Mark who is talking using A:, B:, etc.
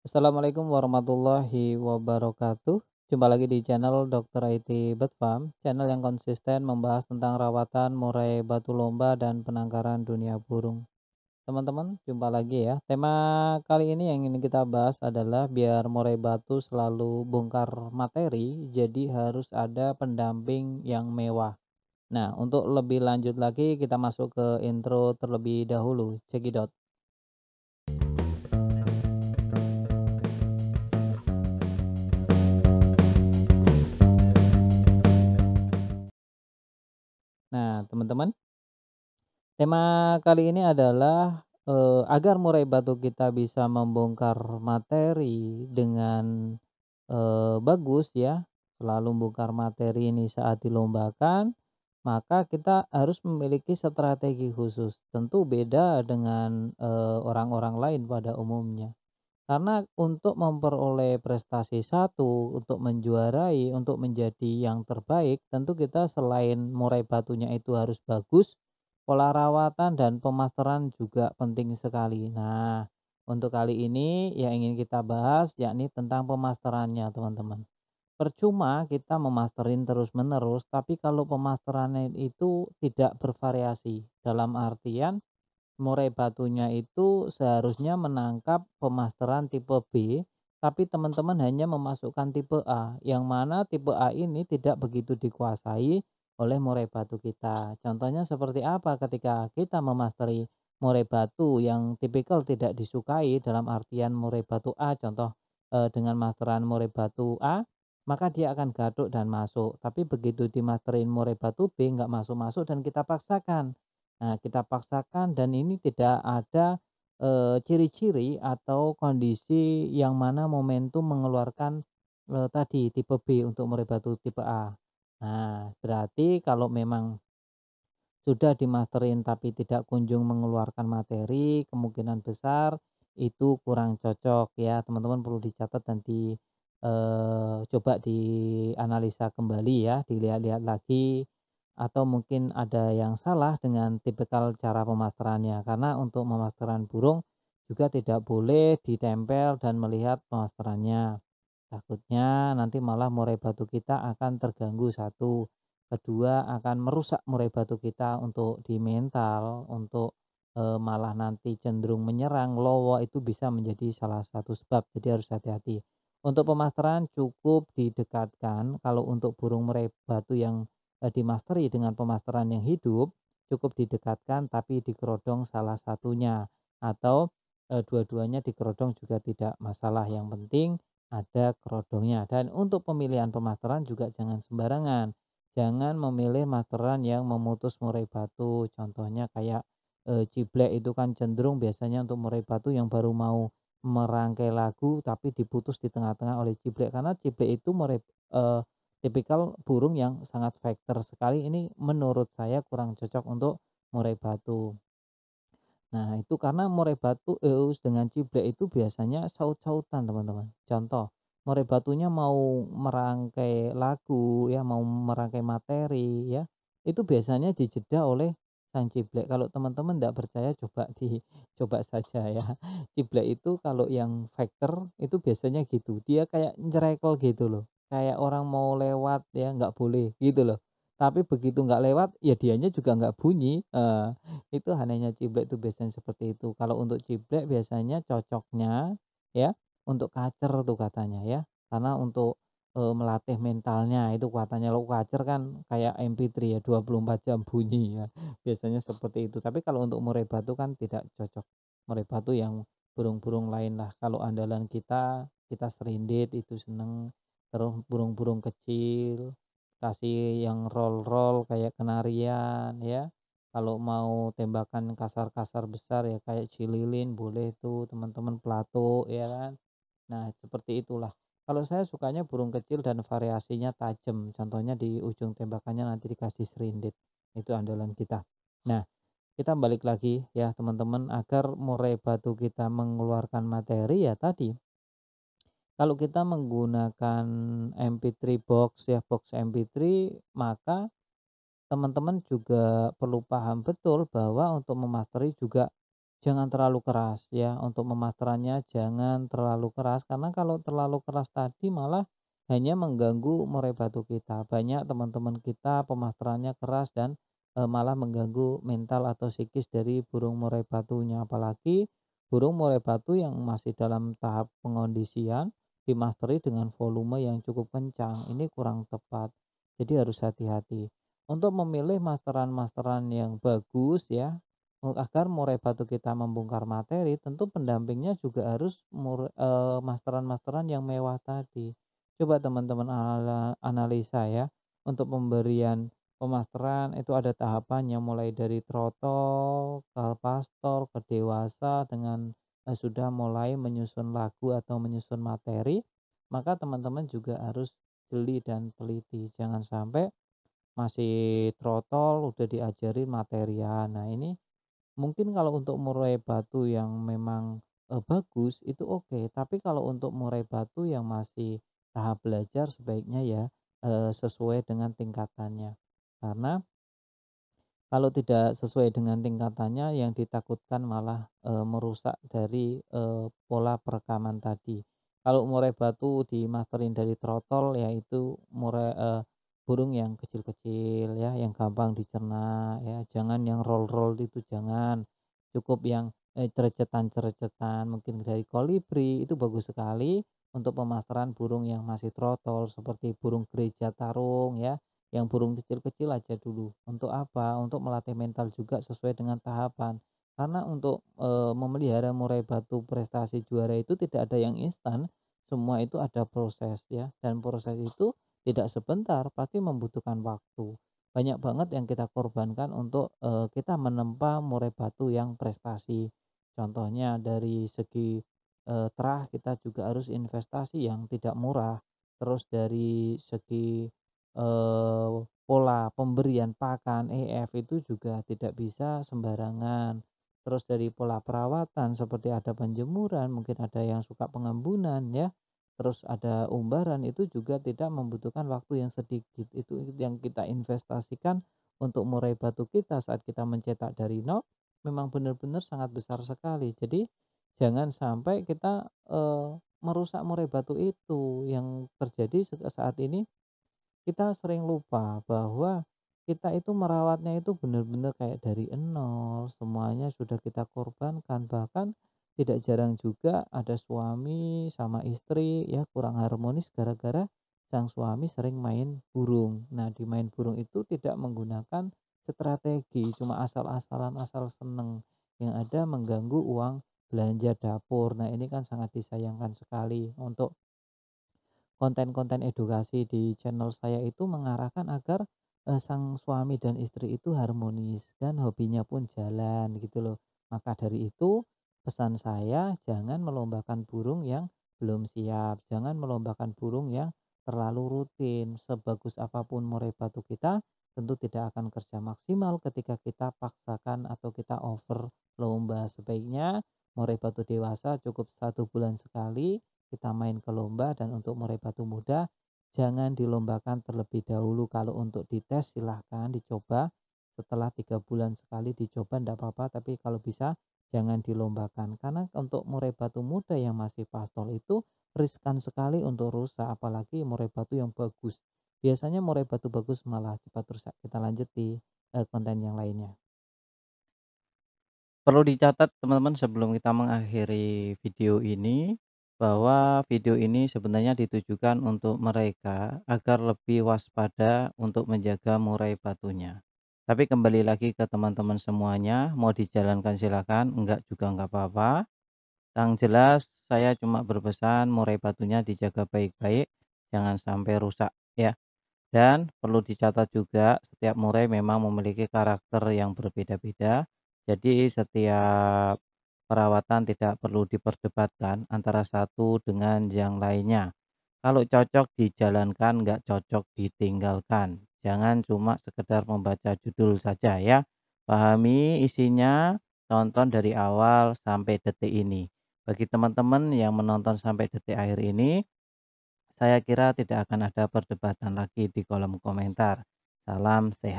A: Assalamualaikum warahmatullahi wabarakatuh. Jumpa lagi di channel Dr. IT Bedfarm, channel yang konsisten membahas tentang rawatan, murai batu lomba, dan penangkaran dunia burung. Teman-teman, jumpa lagi ya. Tema kali ini yang ingin kita bahas adalah biar murai batu selalu bongkar materi, jadi harus ada pendamping yang mewah. Nah, untuk lebih lanjut lagi, kita masuk ke intro terlebih dahulu. Cekidot. Nah, teman-teman, tema kali ini adalah, agar murai batu kita bisa membongkar materi dengan, bagus ya, selalu bongkar materi ini saat dilombakan, maka kita harus memiliki strategi khusus. Tentu beda dengan, orang-orang lain pada umumnya. Karena untuk memperoleh prestasi satu, untuk menjuarai, untuk menjadi yang terbaik, tentu kita selain murai batunya itu harus bagus, pola rawatan dan pemasteran juga penting sekali. Nah, untuk kali ini yang ingin kita bahas yakni tentang pemasterannya, teman-teman. Percuma kita memasterin terus-menerus, tapi kalau pemasterannya itu tidak bervariasi. Dalam artian murai batunya itu seharusnya menangkap pemasteran tipe B, tapi teman-teman hanya memasukkan tipe A, yang mana tipe A ini tidak begitu dikuasai oleh murai batu kita. Contohnya seperti apa ketika kita memasteri murai batu yang tipikal tidak disukai dalam artian murai batu A, contoh dengan masteran murai batu A, maka dia akan gaduk dan masuk. Tapi begitu dimasterin murai batu B nggak masuk-masuk dan kita paksakan. Nah, kita paksakan dan ini tidak ada, ciri-ciri atau kondisi yang mana momentum mengeluarkan, tadi tipe B untuk murai batu tipe A. Nah, berarti kalau memang sudah dimasterin tapi tidak kunjung mengeluarkan materi, kemungkinan besar itu kurang cocok ya, teman-teman perlu dicatat dan coba dianalisa kembali ya, dilihat-lihat lagi atau mungkin ada yang salah dengan tipikal cara pemasterannya. Karena untuk pemasteran burung juga tidak boleh ditempel dan melihat pemasterannya. Takutnya nanti malah murai batu kita akan terganggu satu, kedua akan merusak murai batu kita untuk di mental, untuk malah nanti cenderung menyerang, lowo itu bisa menjadi salah satu sebab. Jadi harus hati-hati. Untuk pemasteran cukup didekatkan, kalau untuk burung murai batu yang dimasteri dengan pemasteran yang hidup, cukup didekatkan tapi dikerodong salah satunya atau dua-duanya dikerodong juga tidak masalah. Yang penting ada kerodongnya. Dan untuk pemilihan pemasteran juga jangan sembarangan. Jangan memilih masteran yang memutus murai batu. Contohnya kayak ciblek itu kan cenderung biasanya untuk murai batu yang baru mau merangkai lagu tapi diputus di tengah-tengah oleh ciblek, karena ciblek itu murai tipikal burung yang sangat fighter sekali. Ini menurut saya kurang cocok untuk murai batu. Nah, itu karena murai batu dengan ciblek itu biasanya saut-sautan, teman-teman. Contoh, murai batunya mau merangkai lagu ya, mau merangkai materi ya, itu biasanya dijeda oleh sang ciblek. Kalau teman-teman tidak percaya coba dicoba saja ya. Ciblek itu kalau yang fighter itu biasanya gitu, dia kayak nyerekel gitu loh, kayak orang mau lewat ya, nggak boleh gitu loh. Tapi begitu nggak lewat, ya dianya juga nggak bunyi, itu anehnya ciblek itu biasanya seperti itu. Kalau untuk ciblek biasanya cocoknya ya untuk kacer tuh katanya ya. Karena untuk, melatih mentalnya itu katanya. Kalau kacer kan kayak MP3 ya 24 jam bunyi ya, biasanya seperti itu. Tapi kalau untuk murai batu kan tidak cocok. Murai batu yang burung-burung lain lah. Kalau andalan kita, kita serindit itu seneng, terus burung-burung kecil, kasih yang roll-roll kayak kenarian ya. Kalau mau tembakan kasar-kasar besar ya kayak cililin boleh tuh teman-teman, pelatuk ya kan. Nah seperti itulah. Kalau saya sukanya burung kecil dan variasinya tajam, contohnya di ujung tembakannya nanti dikasih serindit, itu andalan kita. Nah, kita balik lagi ya teman-teman, agar murai batu kita mengeluarkan materi ya tadi, kalau kita menggunakan MP3 box ya, box MP3, maka teman-teman juga perlu paham betul bahwa untuk memasteri juga Jangan terlalu keras ya, untuk memasterannya jangan terlalu keras, karena kalau terlalu keras tadi malah hanya mengganggu murai batu kita. Banyak teman-teman kita pemasterannya keras dan malah mengganggu mental atau psikis dari burung murai batunya. Apalagi burung murai batu yang masih dalam tahap pengondisian dimasteri dengan volume yang cukup kencang. Ini kurang tepat. Jadi harus hati-hati. Untuk memilih masteran-masteran yang bagus ya, agar murai batu kita membongkar materi, tentu pendampingnya juga harus masteran-masteran yang mewah tadi. Coba teman-teman analisa ya, untuk pemberian pemasteran itu ada tahapannya mulai dari trotol, ke pastor, ke dewasa dengan sudah mulai menyusun lagu atau menyusun materi, maka teman-teman juga harus jeli dan teliti. Jangan sampai masih trotol udah diajarin materian. Nah, ini mungkin kalau untuk murai batu yang memang, bagus itu oke, tapi kalau untuk murai batu yang masih tahap belajar sebaiknya ya, sesuai dengan tingkatannya. Karena kalau tidak sesuai dengan tingkatannya yang ditakutkan malah, merusak dari, pola perekaman tadi. Kalau murai batu dimasterin dari trotol ya itu burung yang kecil-kecil ya, yang gampang dicerna ya, jangan yang roll-roll itu jangan. Cukup yang, cerecetan-cerecetan mungkin dari kolibri itu bagus sekali untuk pemasteran burung yang masih trotol seperti burung gereja tarung ya. Yang burung kecil-kecil aja dulu. Untuk apa? Untuk melatih mental juga sesuai dengan tahapan. Karena untuk, memelihara murai batu prestasi juara itu tidak ada yang instan, semua itu ada proses ya, dan proses itu tidak sebentar, pasti membutuhkan waktu. Banyak banget yang kita korbankan untuk, kita menempa murai batu yang prestasi. Contohnya dari segi, terah kita juga harus investasi yang tidak murah, terus dari segi pola pemberian pakan EF itu juga tidak bisa sembarangan. Terus dari pola perawatan seperti ada penjemuran, mungkin ada yang suka pengembunan ya. Terus ada umbaran itu juga tidak membutuhkan waktu yang sedikit. Itu yang kita investasikan untuk murai batu kita saat kita mencetak dari nol memang benar-benar sangat besar sekali. Jadi jangan sampai kita merusak murai batu itu. Yang terjadi saat ini kita sering lupa bahwa kita itu merawatnya itu benar-benar kayak dari nol, semuanya sudah kita korbankan, bahkan tidak jarang juga ada suami sama istri ya kurang harmonis gara-gara sang suami sering main burung. Nah, di main burung itu tidak menggunakan strategi, cuma asal-asalan, asal seneng, yang ada mengganggu uang belanja dapur. Nah, ini kan sangat disayangkan sekali. Untuk konten-konten edukasi di channel saya itu mengarahkan agar, sang suami dan istri itu harmonis dan hobinya pun jalan gitu loh. Maka dari itu pesan saya jangan melombakan burung yang belum siap, jangan melombakan burung yang terlalu rutin. Sebagus apapun murai batu kita tentu tidak akan kerja maksimal ketika kita paksakan atau kita over lomba. Sebaiknya murai batu dewasa cukup 1 bulan sekali kita main ke lomba, dan untuk murai batu muda jangan dilombakan terlebih dahulu. Kalau untuk dites silahkan dicoba setelah 3 bulan sekali dicoba ndak apa-apa, tapi kalau bisa jangan dilombakan karena untuk murai batu muda yang masih pastol itu riskan sekali untuk rusak, apalagi murai batu yang bagus. Biasanya murai batu bagus malah cepat rusak. Kita lanjut di konten yang lainnya. Perlu dicatat teman-teman sebelum kita mengakhiri video ini, bahwa video ini sebenarnya ditujukan untuk mereka agar lebih waspada untuk menjaga murai batunya. Tapi kembali lagi ke teman-teman semuanya, mau dijalankan silakan, enggak juga enggak apa-apa. Yang jelas saya cuma berpesan murai batunya dijaga baik-baik, jangan sampai rusak ya. Dan perlu dicatat juga, setiap murai memang memiliki karakter yang berbeda-beda. Jadi setiap perawatan tidak perlu diperdebatkan antara satu dengan yang lainnya. Kalau cocok dijalankan, nggak cocok ditinggalkan. Jangan cuma sekedar membaca judul saja ya. Pahami isinya, tonton dari awal sampai detik ini. Bagi teman-teman yang menonton sampai detik akhir ini, saya kira tidak akan ada perdebatan lagi di kolom komentar. Salam sehat.